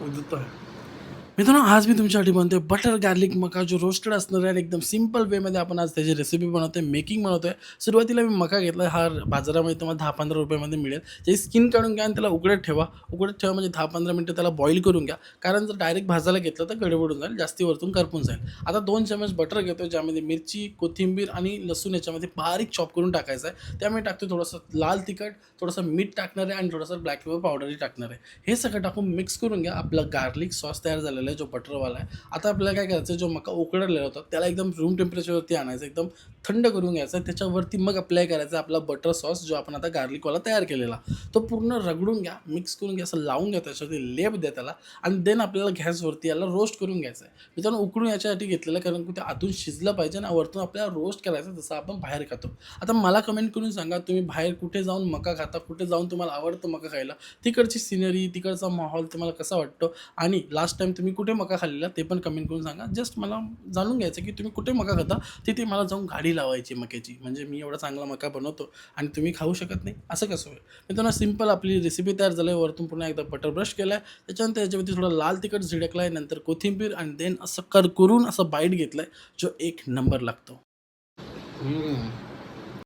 उगत आहे. मित्रांनो, आज मी तुमच्यासाठी बनवतोय बटर गार्लिक मका जो रोस्टेड असणार आहे आणि एकदम सिंपल वेमध्ये आपण आज त्याची रेसिपी बनवतोय, मेकिंग बनवतोय. सुरुवातीला मी मका घेतला. हा बाजारामध्ये तुम्हाला 10-15 रुपयामध्ये मिळेल. त्याची स्किन काढून घ्या आणि त्याला उकडत ठेवा. उकडत ठेवा म्हणजे 10-15 मिनिटं त्याला बॉईल करून घ्या. कारण जर डायरेक्ट भाजायला घेतलं तर गडबडून जाईल, जास्ती वरतून करपून जाईल. आता 2 चमच बटर घेतो, ज्यामध्ये मिरची, कोथिंबीर आणि लसूण याच्यामध्ये बारीक चॉप करून टाकायचं आहे. त्यामुळे टाकतो थोडंसं लाल तिखट, थोडंसं मीठ टाकणार आहे आणि थोडंसं ब्लॅक पेपर पावडरही टाकणार आहे. हे सगळं टाकून मिक्स करून घ्या. आपला गार्लिक सॉस तयार झालेला आहे, जो बटरवाला आहे. आता आपल्याला काय करायचं, जो मका उकडलेला होता त्याला एकदम रूम टेम्परेचरवरती आणायचं, एकदम थंड करून घ्यायचा. त्याच्यावरती मग अप्लाय करायचा आपला बटर सॉस, जो आपण आता गार्लिकवाला तयार केलेला. तो पूर्ण रगडून घ्या, मिक्स करून घ्या, असं लावून घ्या, त्याच्यावरती लेप द्या त्याला आणि देन आपल्याला गॅसवरती याला रोस्ट करून घ्यायचं आहे. मित्रांनो, उकडून याच्यासाठी घेतलेलं आहे, कारण की ते आतून शिजलं पाहिजे आणि वरतून आपल्याला रोस्ट करायचं, जसं आपण बाहेर खातो. आता मला कमेंट करून सांगा, तुम्ही बाहेर कुठे जाऊन मका खाता, कुठे जाऊन तुम्हाला आवडतं मका खायला, तिकडची सिनरी, तिकडचा माहोल तुम्हाला कसा वाटतो आणि लास्ट टाईम तुम्ही कुठे मका खाल्लेला ते पण कमेंट करून सांगा. जस्ट मला जाणून घ्यायचं की तुम्ही कुठे मका खाता, तिथे मला जाऊन गाडी लावायची मक्याची. म्हणजे मी एवढा चांगला मका बनवतो आणि तुम्ही खाऊ शकत नाही, असं कसं होईल? मित्रांनो, सिंपल आपली रेसिपी तयार झाली आहे. वरतून पुन्हा एकदा बटर ब्रश केला आहे. त्याच्यानंतर याच्यावरती थोडा लाल तिखट झिडकला आहे, नंतर कोथिंबीर आणि देन असं करून असं बाईट घेतलं आहे, जो एक नंबर लागतो.